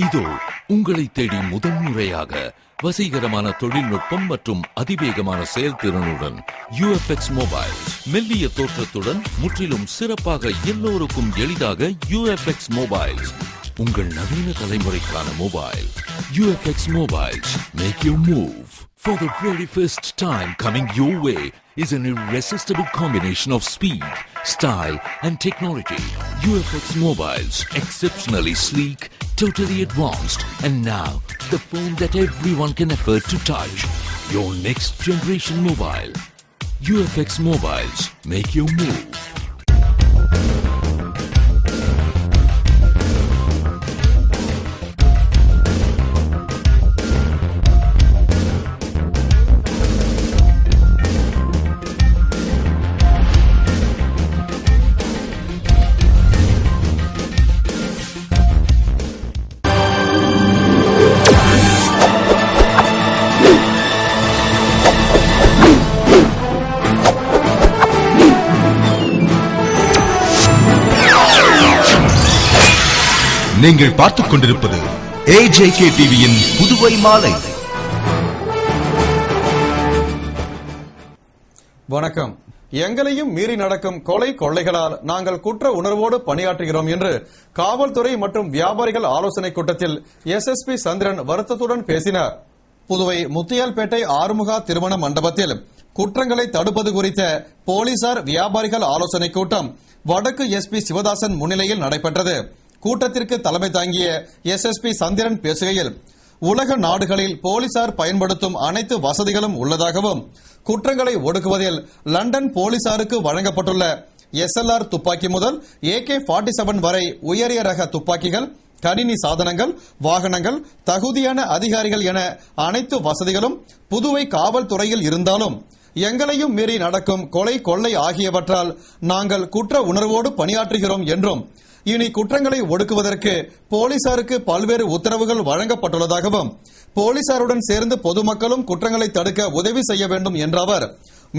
இதோ உங்களை தேடி முதன்முறையாக வசீகரமான தொழில்நுட்பம் மற்றும் அதிவேகமான செயல்திறனுடன் UFX மொபைல்ஸ். மெல்லிய தோற்றத்துடன் முற்றிலும் சிறப்பாக எல்லோருக்கும் எளிதாக UFX மொபைல்ஸ். உங்கள் நவீன தலைமுறைக்கான mobile UFX mobiles. Make your move. For the very first time coming your way is an irresistible combination of speed, style and technology. UFX mobiles, exceptionally sleek, totally advanced, and now the phone that everyone can afford to touch. Your next generation mobile. UFX mobiles, make your move. நீங்கள் பார்த்துக் கொண்டிருப்பது AJK டிவியின் புதுவை மாலை. வணக்கம். எங்களையும் மீறி நடக்கும் கொலை கொள்ளைகளால் நாங்கள் குற்ற உணர்வோடு பணியாற்றுகிறோம் என்று காவல்துறை மற்றும் வியாபாரிகள் ஆலோசனை கூட்டத்தில் SSP சந்திரன் வருத்தத்துடன் பேசினார். புதுவை முத்தியால்பேட்டை ஆறுமுகா திருமண மண்டபத்தில் குற்றங்களை தடுப்பது குறித்த போலீசார் வியாபாரிகள் ஆலோசனை கூட்டம் வடக்கு SP சிவதாசன் முன்னிலையில் நடைபெற்றது. கூட்டத்திற்கு தலைமை தாங்கிய SSP சந்திரன் பேசுகையில், உலக நாடுகளில் போலீசார் பயன்படுத்தும் அனைத்து வசதிகளும் உள்ளதாகவும் குற்றங்களை ஒடுக்குவதில் லண்டன் போலீசாருக்கு வழங்கப்பட்டுள்ள SLR துப்பாக்கி முதல் AK-47 வரை உயரிய ரக துப்பாக்கிகள், கணினி சாதனங்கள், வாகனங்கள், தகுதியான அதிகாரிகள் என அனைத்து வசதிகளும் புதுவை காவல்துறையில் இருந்தாலும் எங்களையும் மீறி நடக்கும் கொலை கொள்ளை ஆகியவற்றால் நாங்கள் குற்ற உணர்வோடு பணியாற்றுகிறோம் என்றும் இனி குற்றங்களை ஒடுக்குவதற்கு போலீசாருக்கு பல்வேறு உத்தரவுகள் வழங்கப்பட்டுள்ளதாகவும் போலீசாருடன் சேர்ந்து பொதுமக்களும் குற்றங்களை தடுக்க உதவி செய்ய வேண்டும் என்ற அவர்,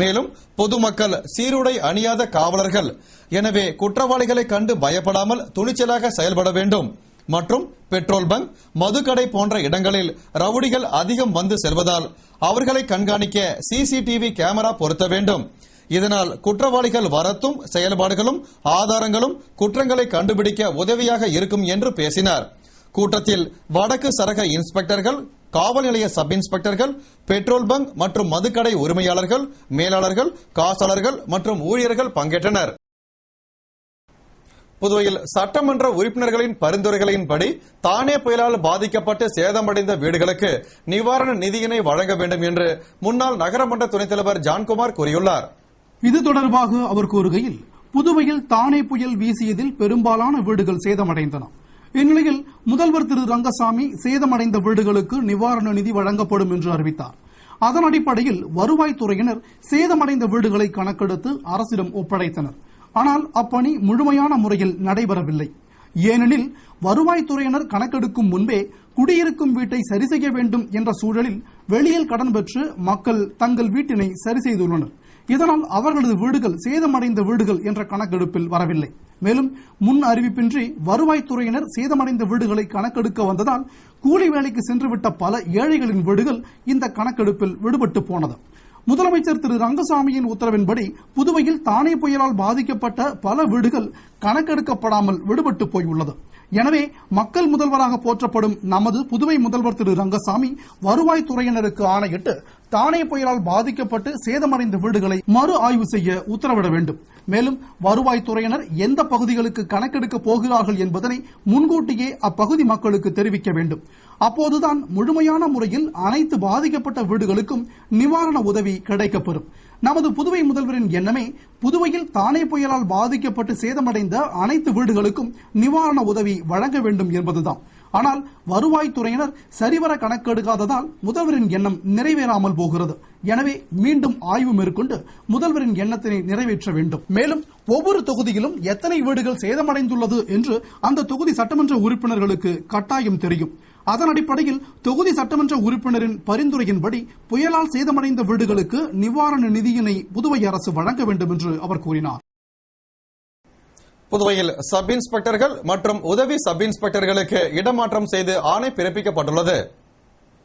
மேலும் பொதுமக்கள் சீருடை அணியாத காவலர்கள், எனவே குற்றவாளிகளை கண்டு பயப்படாமல் துணிச்சலாக செயல்பட வேண்டும் மற்றும் பெட்ரோல் பங்க், மதுக்கடை போன்ற இடங்களில் ரவுடிகள் அதிகம் வந்து செல்வதால் அவர்களை கண்காணிக்க CCTV கேமரா பொருத்த வேண்டும். இதனால் குற்றவாளிகள் வரத்தும் செயல்பாடுகளும் ஆதாரங்களும் குற்றங்களை கண்டுபிடிக்க உதவியாக இருக்கும் என்று பேசினார். கூட்டத்தில் வடக்கு சரக இன்ஸ்பெக்டர்கள், காவல் நிலைய சப் இன்ஸ்பெக்டர்கள், பெட்ரோல் பங்க் மற்றும் மதுக்கடை உரிமையாளர்கள், மேலாளர்கள், காசாளர்கள் மற்றும் ஊழியர்கள் பங்கேற்றனர். புதுவையில் சட்டமன்ற உறுப்பினர்களின் பரிந்துரைகளின்படி தானே புயலால் பாதிக்கப்பட்டு சேதமடைந்த வீடுகளுக்கு நிவாரண நிதியினை வழங்க வேண்டும் என்று முன்னாள் நகரமன்ற துணைத் தலைவர் ஜான்குமார் கூறியுள்ளார். இது தொடர்பாக அவர் கூறுகையில், புதுவையில் தானே புயல் வீசியதில் பெரும்பாலான வீடுகள் சேதமடைந்தன. இந்நிலையில் முதல்வர் திரு ரங்கசாமி சேதமடைந்த வீடுகளுக்கு நிவாரண நிதி வழங்கப்படும் என்று அறிவித்தார். அதன் அடிப்படையில் வருவாய்த்துறையினர் சேதமடைந்த வீடுகளை கணக்கெடுத்து அரசிடம் ஒப்படைத்தனர். ஆனால் அப்பணி முழுமையான முறையில் நடைபெறவில்லை. ஏனெனில் வருவாய்த்துறையினர் கணக்கெடுக்கும் முன்பே குடியிருக்கும் வீட்டை சரி செய்ய வேண்டும் என்ற சூழலில் வெளியில் கடன் பெற்று மக்கள் தங்கள் வீட்டினை சரி செய்துள்ளனர். இதனால் அவர்களது வீடுகள் சேதமடைந்த வீடுகள் என்ற கணக்கெடுப்பில் வரவில்லை. மேலும் முன் அறிவிப்பின்றி வருவாய்த்துறையினர் சேதமடைந்த வீடுகளை கணக்கெடுக்க வந்ததால் கூலி வேலைக்கு சென்றுவிட்ட பல ஏழைகளின் வீடுகள் இந்த கணக்கெடுப்பில் விடுபட்டு போனது. முதலமைச்சர் திரு ரங்கசாமியின் உத்தரவின்படி புதுவையில் தானே புயலால் பாதிக்கப்பட்ட பல வீடுகள் கணக்கெடுக்கப்படாமல் விடுபட்டு போயுள்ளது. எனவே மக்கள் முதல்வராக போற்றப்படும் நமது புதுவை முதல்வர் திரு ரங்கசாமி வருவாய்த்துறையினருக்கு ஆணையிட்டு தானே புயலால் பாதிக்கப்பட்டு சேதமடைந்த வீடுகளை மறு ஆய்வு செய்ய உத்தரவிட வேண்டும். மேலும் வருவாய்த்துறையினர் எந்த பகுதிகளுக்கு கணக்கெடுக்க போகிறார்கள் என்பதனை முன்கூட்டியே அப்பகுதி மக்களுக்கு தெரிவிக்க வேண்டும். அப்போதுதான் முழுமையான முறையில் அனைத்து பாதிக்கப்பட்ட வீடுகளுக்கும் நிவாரண உதவி கிடைக்கப்பெறும். நமது புதுவை முதல்வரின் எண்ணமே புதுவையில் தானே புயலால் பாதிக்கப்பட்டு சேதமடைந்த அனைத்து வீடுகளுக்கும் நிவாரண உதவி வழங்க வேண்டும் என்பதுதான். ஆனால் வருவாய்த்துறையினர் சரிவர கணக்கெடுக்காததால் முதல்வரின் எண்ணம் நிறைவேறாமல் போகிறது. எனவே மீண்டும் ஆய்வு மேற்கொண்டு முதல்வரின் எண்ணத்தினை நிறைவேற்ற வேண்டும். மேலும் ஒவ்வொரு தொகுதியிலும் எத்தனை வீடுகள் சேதமடைந்துள்ளது என்று அந்த தொகுதி சட்டமன்ற உறுப்பினர்களுக்கு கட்டாயம் தெரியும். அதன் அடிப்படையில் தொகுதி சட்டமன்ற உறுப்பினரின் பரிந்துரையின்படி புயலால் சேதமடைந்த வீடுகளுக்கு நிவாரண நிதியினை புதுவை அரசு வழங்க வேண்டும் என்று அவர் கூறினார். புதுவையில் சப் இன்ஸ்பெக்டர்கள் மற்றும் உதவி சப் இன்ஸ்பெக்டர்களுக்கு இடமாற்றம் செய்து ஆணை பிறப்பிக்கப்பட்டுள்ளது.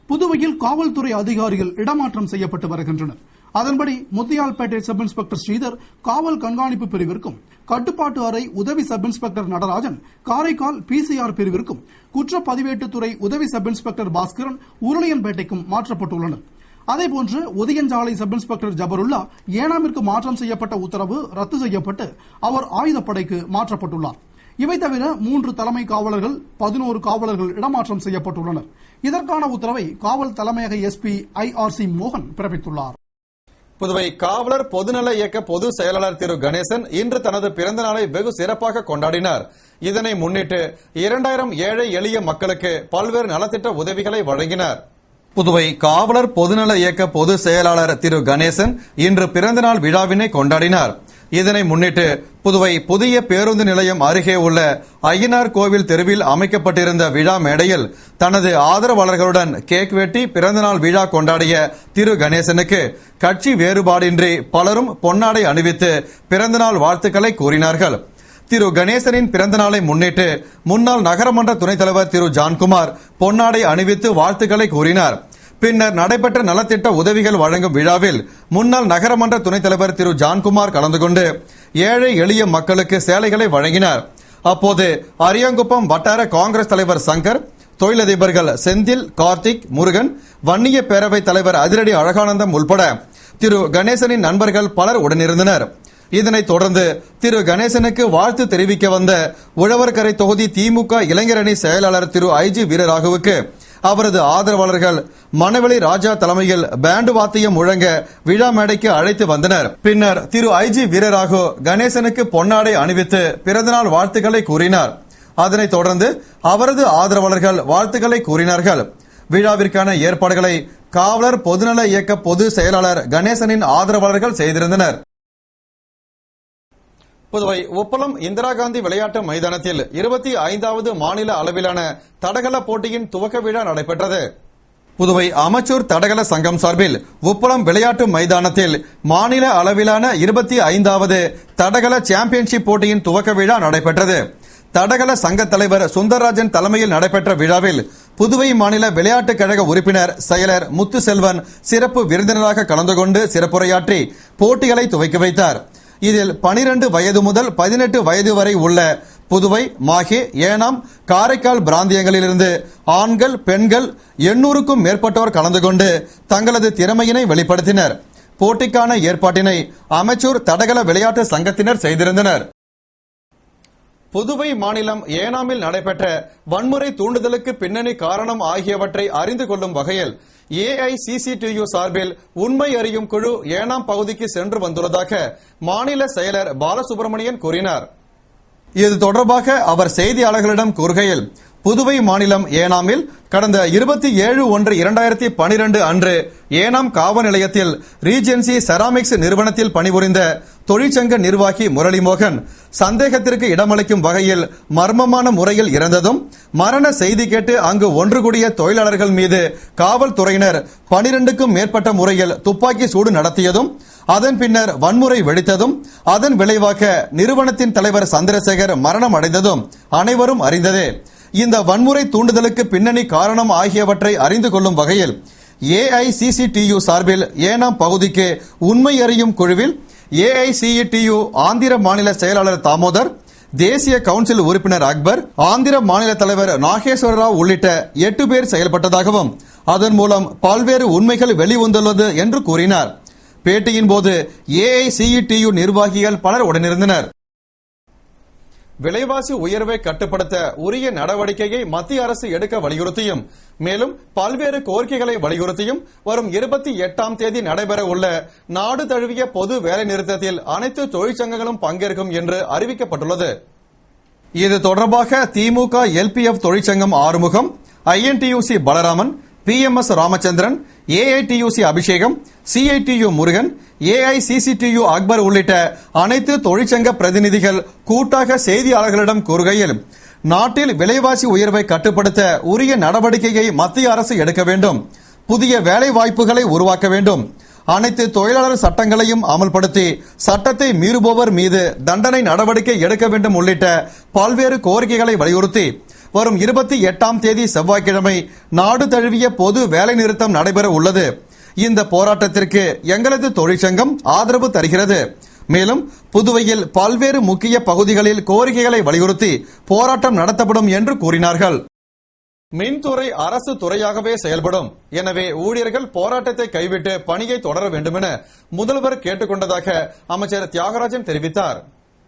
புதுவையில் காவல்துறை அதிகாரிகள் இடமாற்றம் செய்யப்பட்டு வருகின்றனர். அதன்படி முத்தியால்பேட்டை சப் இன்ஸ்பெக்டர் ஸ்ரீதர் காவல் கண்காணிப்பு பிரிவிற்கும், கட்டுப்பாட்டு அறை உதவி sub inspector Natarajan Karaikal PCR பிரிவிற்கும், குற்றப்பதிவேட்டுத்துறை உதவி சப் இன்ஸ்பெக்டர் பாஸ்கரன் உருளையன்பேட்டைக்கும் மாற்றப்பட்டுள்ளனர். அதேபோன்று உதயஞ்சாலை சப் இன்ஸ்பெக்டர் ஜபருல்லா ஏனாமிற்கு மாற்றம் செய்யப்பட்ட உத்தரவு ரத்து செய்யப்பட்டு அவர் ஆயுதப்படைக்கு மாற்றப்பட்டுள்ளார். இவை தவிர 3 தலைமை காவலர்கள், 11 காவலர்கள் இடமாற்றம் செய்யப்பட்டுள்ளனர். இதற்கான உத்தரவை காவல் தலைமையக SP IRC மோகன் பிறப்பித்துள்ளார். புதுவை காவலர் பொதுநல இயக்க பொது செயலாளர் திரு கணேசன் இன்று தனது பிறந்த நாளை வெகு சிறப்பாக கொண்டாடினார். இதனை முன்னிட்டு 2000 ஏழை எளிய மக்களுக்கு பல்வேறு நலத்திட்ட உதவிகளை வழங்கினார். புதுவை காவலர் பொதுநல இயக்க பொது செயலாளர் திரு கணேசன் இன்று பிறந்தநாள் விழாவினை கொண்டாடினார். இதனை முன்னிட்டு புதுவை புதிய பேருந்து நிலையம் அருகே உள்ள ஐயனார் கோவில் தெருவில் அமைக்கப்பட்டிருந்த விழா மேடையில் தனது ஆதரவாளர்களுடன் கேக் வெட்டி பிறந்தநாள் விழா கொண்டாடிய திரு கணேசனுக்கு கட்சி வேறுபாடின்றி பலரும் பொன்னாடை அணிவித்து பிறந்தநாள் வாழ்த்துக்களை கூறினார்கள். திரு கணேசனின் பிறந்தநாளை முன்னிட்டு முன்னாள் நகரமன்ற துணைத் தலைவர் திரு ஜான்குமார் பொன்னாடை அணிவித்து வாழ்த்துக்களை கூறினார். பின்னர் நடைபெற்ற நலத்திட்ட உதவிகள் வழங்கும் விழாவில் முன்னாள் நகரமன்ற துணைத் தலைவர் திரு ஜான்குமார் கலந்து கொண்டு ஏழை எளிய மக்களுக்கு சேலைகளை வழங்கினார். அப்போது அரியாங்குப்பம் வட்டார காங்கிரஸ் தலைவர் சங்கர், தொழிலதிபர்கள் செந்தில், கார்த்திக், முருகன், வன்னிய பேரவைத் தலைவர் அதிரடி அழகானந்தம் உள்பட திரு கணேசனின் நண்பர்கள் பலர் உடனிருந்தனர். இதனைத் தொடர்ந்து திரு கணேசனுக்கு வாழ்த்து தெரிவிக்க வந்த உழவர்கரை தொகுதி திமுக இளைஞரணி செயலாளர் திரு IG வீரராகுவுக்கு அவரது ஆதரவாளர்கள் மணவெளி ராஜா தலைமையில் பேண்டு வாத்தியம் முழங்க விழா மேடைக்கு அழைத்து வந்தனர். பின்னர் திரு IG வீரராகு கணேசனுக்கு பொன்னாடை அணிவித்து பிறந்தநாள் வாழ்த்துக்களை கூறினார். அதனைத் தொடர்ந்து அவரது ஆதரவாளர்கள் வாழ்த்துக்களை கூறினார்கள். விழாவிற்கான ஏற்பாடுகளை காவலர் பொதுநல இயக்க பொது செயலாளர் கணேசனின் ஆதரவாளர்கள் செய்திருந்தனர். புதுவை உப்பளம் இந்திரா காந்தி விளையாட்டு மைதானத்தில் 25வது மாநில அளவிலான தடகள போட்டியின் துவக்க விழா நடைபெற்றது. புதுவை அமெச்சூர் தடகள சங்கம் சார்பில் உப்பளம் விளையாட்டு மைதானத்தில் மாநில அளவிலான 25வது தடகள சாம்பியன்ஷிப் போட்டியின் துவக்க விழா நடைபெற்றது. தடகள சங்க தலைவர் சுந்தரராஜன் தலைமையில் நடைபெற்ற விழாவில் புதுவை மாநில விளையாட்டுக் கழக உறுப்பினர் செயலர் முத்துசெல்வன் சிறப்பு விருந்தினராக கலந்து கொண்டு சிறப்புரையாற்றி போட்டிகளை துவக்கி வைத்தார். இதில் 12 வயது முதல் 18 வயது வரை உள்ள புதுவை, மாஹே, ஏனாம், காரைக்கால் பிராந்தியங்களிலிருந்து ஆண்கள், பெண்கள் 800க்கும் மேற்பட்டோர் கலந்து கொண்டு தங்களது திறமையினை வெளிப்படுத்தினர். போட்டிக்கான ஏற்பாட்டினை அமெச்சூர் தடகள விளையாட்டு சங்கத்தினர் செய்திருந்தனர். புதுவை மாநிலம் ஏனாமில் நடைபெற்ற வன்முறை தூண்டுதலுக்கு பின்னணி காரணம் ஆகியவற்றை அறிந்து கொள்ளும் வகையில் AICCTU சார்பில் உண்மை அறியும் குழு ஏனாம் பகுதிக்கு சென்று வந்துள்ளதாக மாநில செயலர் பாலசுப்ரமணியன் கூறினார். இது தொடர்பாக அவர் செய்தியாளர்களிடம் கூறுகையில், புதுவை மாநிலம் ஏனாமில் கடந்த 27/1/2012 அன்று ஏனாம் காவல் நிலையத்தில் ரீஜென்சி செராமிக்ஸ் நிறுவனத்தில் பணிபுரிந்த தொழிற்சங்க நிர்வாகி முரளிமோகன் சந்தேகத்திற்கு இடமளிக்கும் வகையில் மர்மமான முறையில் இறந்ததும், மரண செய்தி கேட்டு அங்கு ஒன்று கூடிய தொழிலாளர்கள் மீது காவல்துறையினர் 12க்கும் மேற்பட்ட முறையில் துப்பாக்கி சூடு நடத்தியதும், அதன் பின்னர் வன்முறை வெடித்ததும், அதன் விளைவாக நிறுவனத்தின் தலைவர் சந்திரசேகர் மரணம் அடைந்ததும் அனைவரும் அறிந்ததே. இந்த வன்முறை தூண்டுதலுக்கு பின்னணி காரணம் ஆகியவற்றை அறிந்து கொள்ளும் வகையில் AICCTU சார்பில் ஏனாம் பகுதிக்கு உண்மை அறியும் குழுவில் AICTU ஆந்திர மாநில செயலாளர் தாமோதர், தேசிய கவுன்சில் உறுப்பினர் அக்பர், ஆந்திர மாநில தலைவர் நாகேஸ்வர ராவ் உள்ளிட்ட 8 பேர் செயல்பட்டதாகவும் அதன் மூலம் பல்வேறு உண்மைகள் வெளிவந்துள்ளது என்று கூறினார். பேட்டியின் போது AICTU நிர்வாகிகள் பலர் உடனிருந்தனர். விலைவாசி உயர்வை கட்டுப்படுத்த உரிய நடவடிக்கையை மத்திய அரசு எடுக்க வலியுறுத்தியும், மேலும் பல்வேறு கோரிக்கைகளை வலியுறுத்தியும் வரும் 28ஆம் தேதி நடைபெற உள்ள நாடு தழுவிய பொது வேலை நிறுத்தத்தில் அனைத்து தொழிற்சங்கங்களும் பங்கேற்கும் என்று அறிவிக்கப்பட்டுள்ளது. இது தொடர்பாக திமுக LPF தொழிற்சங்கம் Arumugam, INTUC Balaraman, PMS Ramachandran, AITUC அபிஷேகம், CITU முருகன், AICCTU அக்பர் உள்ளிட்ட அனைத்து தொழிற்சங்க பிரதிநிதிகள் கூட்டாக செய்தியாளர்களிடம் கூறுகையில், நாட்டில் விலைவாசி உயர்வை கட்டுப்படுத்த உரிய நடவடிக்கையை மத்திய அரசு எடுக்க வேண்டும், புதிய வேலை வாய்ப்புகளை உருவாக்க வேண்டும், அனைத்து தொழிலாளர் சட்டங்களையும் அமல்படுத்தி சட்டத்தை மீறுபவர் மீது தண்டனை நடவடிக்கை எடுக்க வேண்டும் உள்ளிட்ட பல்வேறு கோரிக்கைகளை வலியுறுத்தி வரும் 28ஆம் தேதி செவ்வாய்க்கிழமை நாடு தழுவிய பொது வேலைநிறுத்தம் நடைபெற உள்ளது. இந்த போராட்டத்திற்கு எங்களது தொழிற்சங்கம் ஆதரவு தருகிறது. மேலும் புதுவையில் பல்வேறு முக்கிய பகுதிகளில் கோரிக்கைகளை வலியுறுத்தி போராட்டம் நடத்தப்படும் என்று கூறினார்கள். மின்துறை அரசு துறையாகவே செயல்படும். எனவே ஊழியர்கள் போராட்டத்தை கைவிட்டு பணியை தொடர வேண்டும் என முதல்வர் கேட்டுக் கொண்டதாக அமைச்சர் தியாகராஜன் தெரிவித்தார்.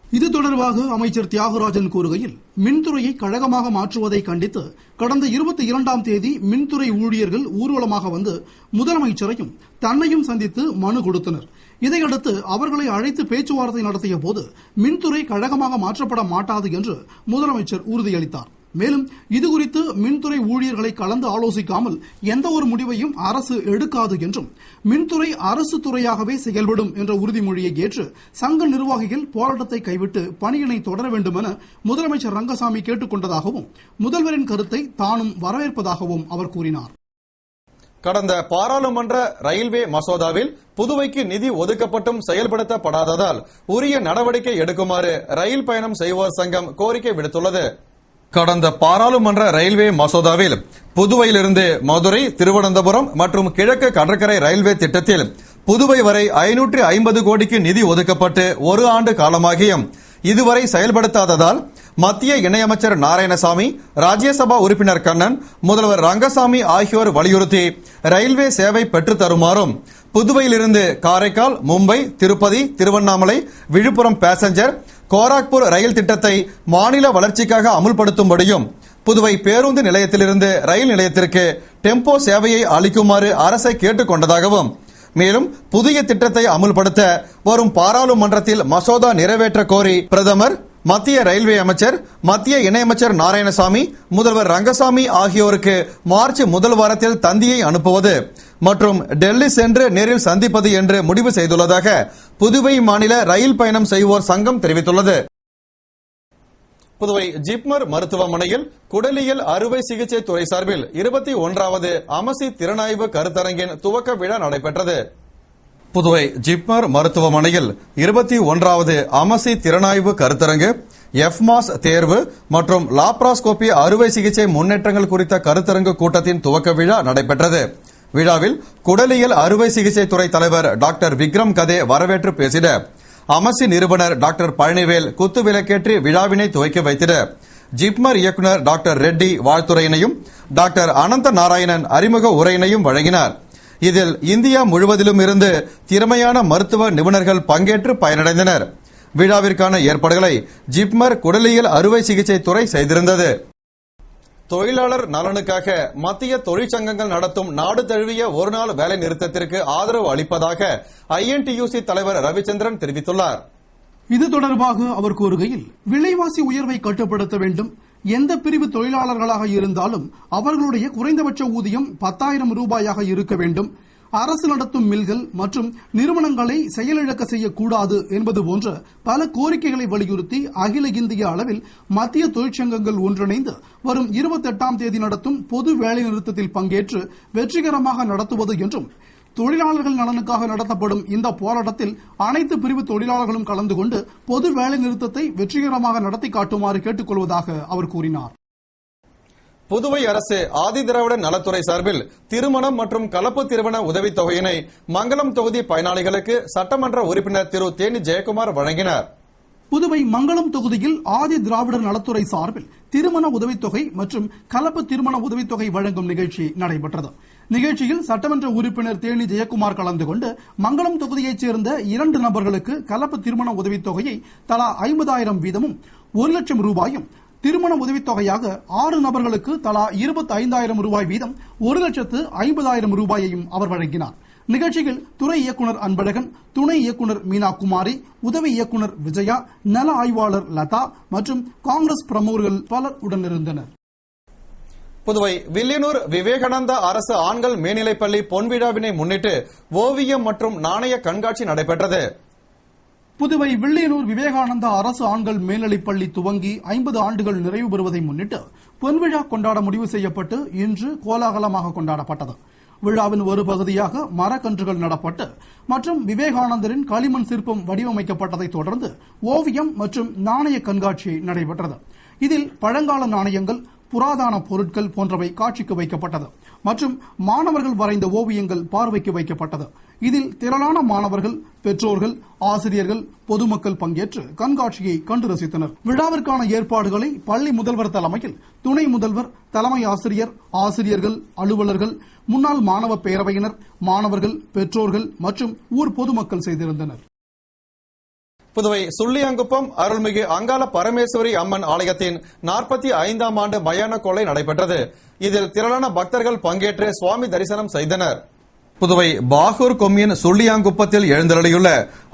இது தொடர்பாக அமைச்சர் தியாகராஜன் கூறுகையில், மின்துறையை கழகமாக மாற்றுவதை கண்டித்து கடந்த 22ஆம் தேதி மின்துறை ஊழியர்கள் ஊர்வலமாக வந்து முதலமைச்சரையும் தன்னையும் சந்தித்து மனு கொடுத்தனர். இதையடுத்து அவர்களை அழைத்து பேச்சுவார்த்தை நடத்திய போது மின்துறை கழகமாக மாற்றப்பட மாட்டாது என்று முதலமைச்சர் உறுதியளித்தார். மேலும் இதுகுறித்து மின்துறை ஊழியர்களை கலந்து ஆலோசிக்காமல் எந்த ஒரு முடிவையும் அரசு எடுக்காது என்றும் மின்துறை அரசு துறையாகவே செயல்படும் என்ற உறுதிமொழியை ஏற்று சங்க நிர்வாகிகள் போராட்டத்தை கைவிட்டு பணியினை தொடர வேண்டும் என முதலமைச்சர் ரங்கசாமி கேட்டுக் கொண்டதாகவும் முதல்வரின் கருத்தை தானும் வரவேற்பதாகவும் அவர் கூறினார். கடந்த பாராளுமன்ற ரயில்வே மசோதாவில் புதுவைக்கு நிதி ஒதுக்கப்பட்டும் செயல்படுத்தப்படாததால் உரிய நடவடிக்கை எடுக்குமாறு ரயில் பயணம் செய்வோர் சங்கம் கோரிக்கை விடுத்துள்ளது. கடந்த பாராளுமன்ற ரயில்வே மசோதாவில் புதுவையிலிருந்து மதுரை, திருவனந்தபுரம் மற்றும் கிழக்கு கடற்கரை ரயில்வே திட்டத்தில் புதுவை வரை 550 கோடிக்கு நிதி ஒதுக்கப்பட்டு ஒரு ஆண்டு காலமாகியும் இதுவரை செயல்படுத்தாததால் மத்திய இணையமைச்சர் நாராயணசாமி, ராஜ்யசபா உறுப்பினர் கண்ணன், முதல்வர் ரங்கசாமி ஆகியோர் வலியுறுத்தி ரயில்வே சேவை பெற்றுத் தருமாறும், புதுவையிலிருந்து காரைக்கால், மும்பை, திருப்பதி, திருவண்ணாமலை, விழுப்புரம் பேசஞ்சர், கோராக்பூர் ரயில் திட்டத்தை மாநில வளர்ச்சிக்காக அமுல்படுத்தும்படியும், புதுவை பேருந்து நிலையத்திலிருந்து ரயில் நிலையத்திற்கு டெம்போ சேவையை அளிக்குமாறு அரசை கேட்டுக் கொண்டதாகவும், மேலும் புதிய திட்டத்தை அமுல்படுத்த வரும் பாராளுமன்றத்தில் மசோதா நிறைவேற்ற கோரி பிரதமர், மத்திய ரயில்வே அமைச்சர், மத்திய இணையமைச்சர் நாராயணசாமி, முதல்வர் ரங்கசாமி ஆகியோருக்கு மார்ச் முதல் வாரத்தில் தந்தியை அனுப்புவது மற்றும் டெல்லி சென்று நேரில் சந்திப்பது என்று முடிவு செய்துள்ளதாக புதுவை மாநில ரயில் பயணம் செய்வோர் சங்கம் தெரிவித்துள்ளது. புதுவை ஜிப்மர் மருத்துவமனையில் குடலியல் அறுவை சிகிச்சை துறை சார்பில் 21வது அமசி திறனாய்வு கருத்தரங்கின் துவக்க விழா நடைபெற்றது. புதுவை ஜிப்மர் மருத்துவமனையில் 21வது அமசி திறனாய்வு கருத்தரங்கு, எஃப்மாஸ் தேர்வு மற்றும் லாப்ராஸ்கோபி அறுவை சிகிச்சை முன்னேற்றங்கள் குறித்த கருத்தரங்கு கூட்டத்தின் துவக்க விழா நடைபெற்றது. விழாவில் குடலியல் அறுவை சிகிச்சை துறை தலைவர் டாக்டர் விக்ரம் கதே வரவேற்று பேசினார். அமசி நிறுவனர் டாக்டர் பழனிவேல் குத்துவிளக்கேற்றி விழாவினை துவக்கி வைத்தார். ஜிப்மர் இயக்குநர் டாக்டர் ரெட்டி வாழ்த்துரையினையும் டாக்டர் அனந்த நாராயணன் அறிமுக உரையினையும் வழங்கினார். இதில் இந்தியா முழுவதிலும் இருந்து திறமையான மருத்துவ நிபுணர்கள் பங்கேற்று பயனடைந்தனர். விழாவிற்கான ஏற்பாடுகளை ஜிப்மர் குடலியல் அறுவை சிகிச்சை துறை செய்திருந்தது. தொழிலாளர் நலனுக்காக மத்திய தொழிற்சங்கங்கள் நடத்தும் நாடு தழுவிய ஒருநாள் வேலை நிறுத்தத்திற்கு ஆதரவு அளிப்பதாக ஐஎன்டியூசி தலைவர் ரவிச்சந்திரன் தெரிவித்துள்ளார். இது தொடர்பாக அவர் கூறுகையில், விலைவாசி உயர்வை கட்டுப்படுத்த வேண்டும். எந்த பிரிவு தொழிலாளர்களாக இருந்தாலும் அவர்களுடைய குறைந்தபட்ச ஊதியம் 10,000 ரூபாயாக இருக்க வேண்டும். அரசு நடத்தும் மில்கள் மற்றும் நிறுவனங்களை செயலிழக்க செய்யக்கூடாது என்பது போன்ற பல கோரிக்கைகளை வலியுறுத்தி அகில இந்திய அளவில் மத்திய தொழிற்சங்கங்கள் ஒன்றிணைந்து வரும் 28ஆம் தேதி நடத்தும் பொது வேலைநிறுத்தத்தில் பங்கேற்று வெற்றிகரமாக நடத்துவது என்றும், தொழிலாளர்கள் நலனுக்காக நடத்தப்படும் இந்த போராட்டத்தில் அனைத்து பிரிவு தொழிலாளர்களும் கலந்து கொண்டு பொது வேலைநிறுத்தத்தை வெற்றிகரமாக நடத்தி காட்டுமாறு கேட்டுக் கொள்வதாக அவர் கூறினார். புதுவை அரசு ஆதிதிராவிட நலத்துறை சார்பில் திருமணம் மற்றும் கலப்பு திருமண உதவித்தொகையினை மங்கலம் தொகுதி பயனாளிகளுக்கு சட்டமன்ற உறுப்பினர் திரு தேனி ஜெயக்குமார் வழங்கினார். புதுவை மங்கலம் தொகுதியில் ஆதி திராவிடர் நலத்துறை சார்பில் திருமண உதவித்தொகை மற்றும் கலப்பு திருமண உதவித்தொகை வழங்கும் நிகழ்ச்சி நடைபெற்றது. நிகழ்ச்சியில் சட்டமன்ற உறுப்பினர் தேனி ஜெயக்குமார் கலந்து கொண்டு மங்கலம் தொகுதியைச் சேர்ந்த 2 நபர்களுக்கு கலப்பு திருமண உதவித்தொகையை தலா 50,000 வீதமும் 1 லட்சம் ரூபாயும், திருமண உதவித்தொகையாக 6 நபர்களுக்கு தலா 25,000 ரூபாய் வீதம் 1,50,000 ரூபாயையும் அவர் வழங்கினார். நிகழ்ச்சியில் துறை இயக்குநர் அன்பழகன், துணை இயக்குநர் மீனா குமாரி, உதவி இயக்குநர் விஜயா, நல ஆய்வாளர் லதா மற்றும் காங்கிரஸ் பிரமுகர்கள் பலர் உடனிருந்தனர். புதுவை வில்லியனூர் விவேகானந்தா அரசு ஆண்கள் மேல்நிலைப்பள்ளி பொன்விழாவினை முன்னிட்டு ஓவியம் மற்றும் நாணய கண்காட்சி நடைபெற்றது. புதுவை வில்லியனூர் விவேகானந்தா அரசு ஆண்கள் மேல்நிலைப்பள்ளி துவங்கி 50 ஆண்டுகள் நிறைவு பெறுவதை முன்னிட்டு பொன்விழா கொண்டாட முடிவு செய்யப்பட்டு இன்று கோலாகலமாக கொண்டாடப்பட்டது. விழாவின் ஒரு பகுதியாக மரக்கன்றுகள் நடப்பட்டு மற்றும் விவேகானந்தரின் களிமண் சிற்பம் வடிவமைக்கப்பட்டதைத் தொடர்ந்து ஓவியம் மற்றும் நாணய கண்காட்சி நடைபெற்றது. இதில் பழங்கால நாணயங்கள், புராதன பொருட்கள் போன்றவை காட்சிக்கு வைக்கப்பட்டது மற்றும் மாணவர்கள் வரைந்த ஓவியங்கள் பார்வைக்கு வைக்கப்பட்டது. இதில் திரளான மாணவர்கள், பெற்றோர்கள், ஆசிரியர்கள், பொதுமக்கள் பங்கேற்று கண்காட்சியை கண்டு ரசித்தனர். விழாவிற்கான ஏற்பாடுகளை பள்ளி முதல்வர் தலைமையில் துணை முதல்வர், தலைமை ஆசிரியர், ஆசிரியர்கள், அலுவலர்கள், முன்னாள் மாணவ பேரவையினர், மாணவர்கள், பெற்றோர்கள் மற்றும் ஊர் பொதுமக்கள் செய்திருந்தனர். புதுவை சுள்ளியாங்குப்பம் அருள்மிகு அங்காள பரமேஸ்வரி அம்மன் ஆலயத்தின் 45ஆம் ஆண்டு மயான கொள்ளை நடைபெற்றது. இதில் திரளான பக்தர்கள் பங்கேற்று சுவாமி தரிசனம் செய்தனர். புதுவை பாகூர் கொம்யூன் சுள்ளியாங்குப்பத்தில் எழுந்தருளியுள்ள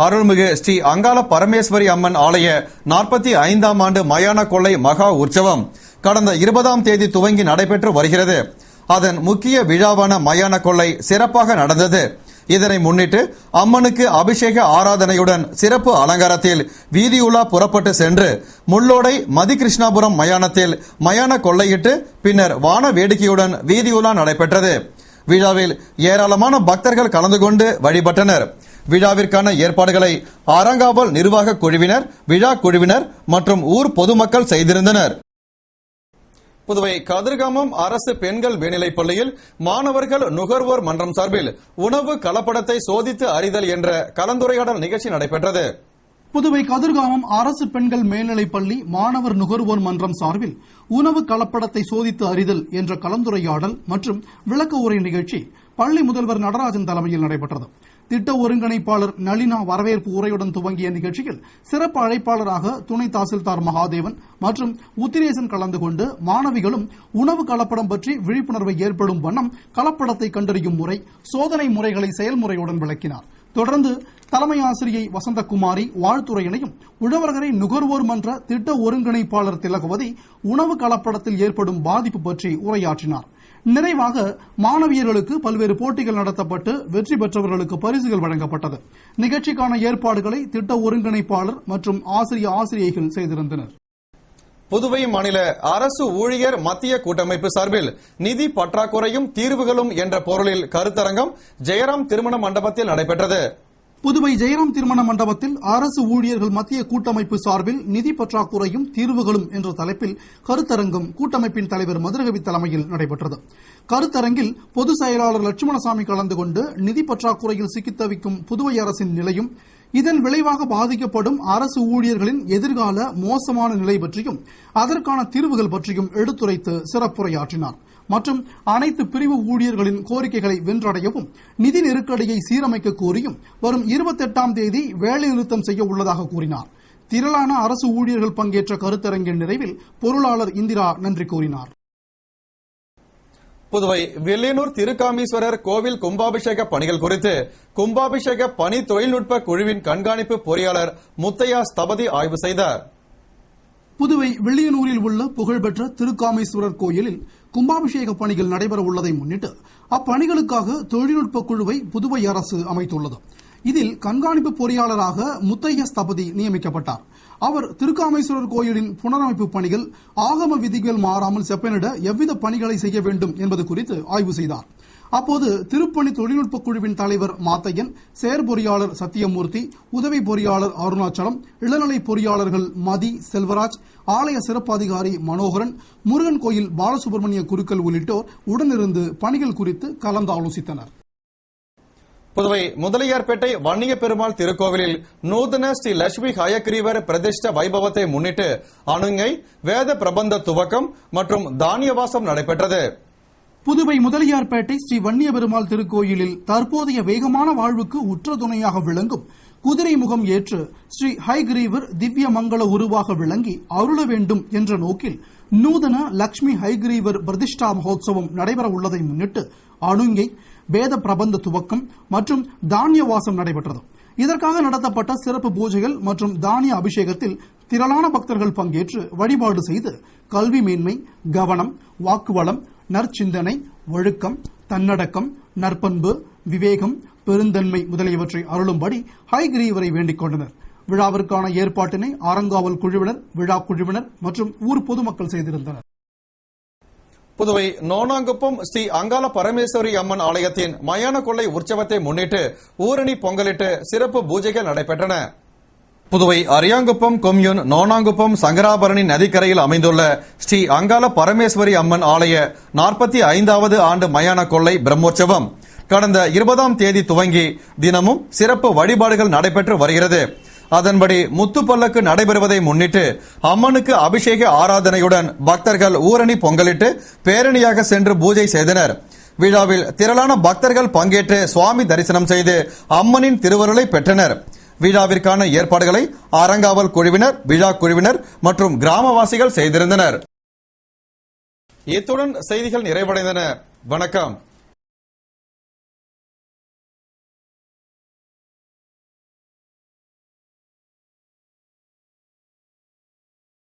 அருள்மிகு ஸ்ரீ அங்காள பரமேஸ்வரி அம்மன் ஆலய 45ஆம் ஆண்டு மயான கொள்ளை மகா உற்சவம் கடந்த 20ஆம் தேதி துவங்கி நடைபெற்று வருகிறது. அதன் முக்கிய விழாவான மயான கொள்ளை சிறப்பாக நடந்தது. இதனை முன்னிட்டு அம்மனுக்கு அபிஷேக ஆராதனையுடன் சிறப்பு அலங்காரத்தில் வீதியுலா புறப்பட்டு சென்று முள்ளோடை மதிகிருஷ்ணாபுரம் மயானத்தில் மயான கொள்ளையிட்டு பின்னர் வான வேடிக்கையுடன் வீதியுலா நடைபெற்றது. விழாவில் ஏராளமான பக்தர்கள் கலந்து கொண்டு வழிபட்டனர். விழாவிற்கான ஏற்பாடுகளை ஆரங்காவல் நிர்வாக குழுவினர், விழா குழுவினர் மற்றும் ஊர் பொதுமக்கள் செய்திருந்தனர். புதுவை கதிர்காமம் அரசு பெண்கள் மேல்நிலைப் பள்ளியில் மாணவர்கள் நுகர்வோர் மன்றம் சார்பில் உணவு கலப்படத்தை சோதித்து அறிதல் என்ற கலந்துரையாடல் நிகழ்ச்சி நடைபெற்றது. புதுவை கதிர்காமம் அரசு பெண்கள் மேல்நிலைப் பள்ளி மாணவர் நுகர்வோர் மன்றம் சார்பில் உணவு கலப்படத்தை சோதித்து அறிதல் என்ற கலந்துரையாடல் மற்றும் விளக்க உரை நிகழ்ச்சி பள்ளி முதல்வர் நடராஜன் தலைமையில் நடைபெற்றது. திட்ட ஒருங்கிணைப்பாளர் நளினா வரவேற்பு உரையுடன் துவங்கிய நிகழ்ச்சியில் சிறப்பு அழைப்பாளராக துணை தாசில்தார் மகாதேவன் மற்றும் உத்திரேசன் கலந்து கொண்டு மாணவிகளும் உணவு கலப்படம் பற்றி விழிப்புணர்வை ஏற்படும் வண்ணம் கலப்படத்தை கண்டறியும் முறை, சோதனை முறைகளை செயல்முறையுடன் விளக்கினார். தொடர்ந்து தலைமை ஆசிரியை வசந்தகுமாரி வாழ்த்துறையினையும், உழவர்கரை நுகர்வோர் மன்ற திட்ட ஒருங்கிணைப்பாளர் திலகவதி உணவு கலப்படத்தில் ஏற்படும் பாதிப்பு பற்றி உரையாற்றினார். நிறைவாக மாணவியர்களுக்கு பல்வேறு போட்டிகள் நடத்தப்பட்டு வெற்றி பெற்றவர்களுக்கு பரிசுகள் வழங்கப்பட்டது. நிகழ்ச்சிக்கான ஏற்பாடுகளை திட்ட ஒருங்கிணைப்பாளர் மற்றும் ஆசிரியைகள் செய்திருந்தனர். புதுவை மாநில அரசு ஊழியர் மத்திய கூட்டமைப்பு சார்பில் நிதி பற்றாக்குறையும் தீர்வுகளும் என்ற பொருளில் கருத்தரங்கம் ஜெயராம் திருமண மண்டபத்தில் நடைபெற்றது. புதுவை ஜெயராம் திருமண மண்டபத்தில் அரசு ஊழியர்கள் மத்திய கூட்டமைப்பு சார்பில் நிதி பற்றாக்குறையும் தீர்வுகளும் என்ற தலைப்பில் கருத்தரங்கம் கூட்டமைப்பின் தலைவர் மதுரகவி தலைமையில் நடைபெற்றது. கருத்தரங்கில் பொதுச் செயலாளர் லட்சுமணசாமி கலந்து கொண்டு நிதி பற்றாக்குறையில் சிக்கித் தவிக்கும் புதுவை அரசின் நிலையும், இதன் விளைவாக பாதிக்கப்படும் அரசு ஊழியர்களின் எதிர்கால மோசமான நிலை பற்றியும் அதற்கான தீர்வுகள் பற்றியும் எடுத்துரைத்து சிறப்புரையாற்றினார். மற்றும் அனைத்து பிரிவு ஊழியர்களின் கோரிக்கைகளை வென்றடையவும் நிதி நெருக்கடியை சீரமைக்க கோரியும் வரும் 28ஆம் தேதி வேலைநிறுத்தம் செய்ய உள்ளதாக கூறினார். திரளான அரசு ஊழியர்கள் பங்கேற்ற கருத்தரங்கின் நிறைவில் பொருளாளர் இந்திரா நன்றி கூறினார். புதுவை வில்லியனூர் திருக்காமீஸ்வரர் கோவில் கும்பாபிஷேக பணிகள் குறித்து கும்பாபிஷேக பணி தொழில்நுட்ப குழுவின் கண்காணிப்பு பொறியாளர் முத்தையா ஸ்தபதி ஆய்வு செய்தார். புதுவை வில்லியனூரில் உள்ள புகழ்பெற்ற திருக்காமேஸ்வரர் கோயிலில் கும்பாபிஷேக பணிகள் நடைபெற உள்ளதை முன்னிட்டு அப்பணிகளுக்காக தொழில்நுட்ப குழுவை புதுவை அரசு அமைத்துள்ளது. இதில் கண்காணிப்பு பொறியாளராக முத்தையா ஸ்தபதி நியமிக்கப்பட்டார். அவர் திருக்காமேஸ்வரர் கோயிலின் புனரமைப்பு பணிகள் ஆகம விதிகள் மாறாமல் செப்பனிட எவ்வித பணிகளை செய்ய வேண்டும் என்பது குறித்து ஆய்வு செய்தார். அப்போது திருப்பணி தொழில்நுட்ப குழுவின் தலைவர் மாத்தையன், செயற்பொறியாளர் சத்தியமூர்த்தி, உதவி பொறியாளர் அருணாச்சலம், இளநிலை பொறியாளர்கள் மதி, செல்வராஜ், ஆலய சிறப்பு அதிகாரி மனோகரன், முருகன் கோயில் பாலசுப்ரமணிய குருக்கள் உள்ளிட்டோர் உடனிருந்து பணிகள் குறித்து கலந்தாலோசித்தனர். புதுவை முதலியார்பேட்டை வன்னிய பெருமாள் திருக்கோவிலில் நூதன ஸ்ரீ லட்சுமி ஹயக்ரீவர் பிரதிஷ்ட வைபவத்தை முன்னிட்டு அணுங்கை வேத பிரபந்த துவக்கம் மற்றும் தானியவாசம் நடைபெற்றது. புதுவை முதலியார்பேட்டை ஸ்ரீ வன்னிய பெருமாள் திருக்கோயிலில் தற்போதைய வேகமான வாழ்வுக்கு உற்ற துணையாக விளங்கும் குதிரை முகம் ஏற்று ஸ்ரீ ஹைகிரீவர் திவ்ய மங்கள உருவாக விளங்கி அருள வேண்டும் என்ற நோக்கில் நூதன லட்சுமி ஹைகிரீவர் பிரதிஷ்டா மகோத்சவம் நடைபெற உள்ளதை முன்னிட்டு அணுங்கை வேத பிரபந்த துவக்கம் மற்றும் தானியவாசம் நடைபெற்றது. இதற்காக நடத்தப்பட்ட சிறப்பு பூஜைகள் மற்றும் தானிய அபிஷேகத்தில் திரளான பக்தர்கள் பங்கேற்று வழிபாடு செய்து கல்வி மேன்மை, கவனம், வாக்குவளம், நற்சிந்தனை, ஒழுக்கம், தன்னடக்கம், நற்பண்பு, விவேகம், பெருந்தன்மை முதலியவற்றை அருளும்படி ஹைகிரீவரை வேண்டிக் கொண்டனர். விழாவிற்கான ஏற்பாட்டினை ஆரங்காவல் குழுவினர், விழா குழுவினர் மற்றும் ஊர் பொதுமக்கள் செய்திருந்தனர். புதுவை நோனாங்குப்பம் ஸ்ரீ அங்காள பரமேஸ்வரி அம்மன் ஆலயத்தின் மயான கொள்ளை உற்சவத்தை முன்னிட்டு ஊரணி பொங்கலிட்டு சிறப்பு பூஜைகள் நடைபெற்றன. புதுவை அரியாங்குப்பம் கொம்யூன் நோனாங்குப்பம் சங்கராபரணி நதிக்கரையில் அமைந்துள்ள ஸ்ரீ அங்காள பரமேஸ்வரி அம்மன் ஆலய 45வது ஆண்டு மயான கொள்ளை பிரம்மோற்சவம் கடந்த 20ஆம் தேதி துவங்கி தினமும் சிறப்பு வழிபாடுகள் நடைபெற்று வருகிறது. அதன்படி முத்துப்பல்லக்கு நடைபெறுவதை முன்னிட்டு அம்மனுக்கு அபிஷேக ஆராதனையுடன் பக்தர்கள் ஊரணி பொங்கலிட்டு பேரணியாக சென்று பூஜை செய்தனர். விழாவில் திரளான பக்தர்கள் பங்கேற்று சுவாமி தரிசனம் செய்து அம்மனின் திருவருளை பெற்றனர். விழாவிற்கான ஏற்பாடுகளை அறங்காவல் குழுவினர், விழா குழுவினர் மற்றும் கிராமவாசிகள் செய்திருந்தனர். இத்துடன் செய்திகள் நிறைவடைந்தன. வணக்கம்.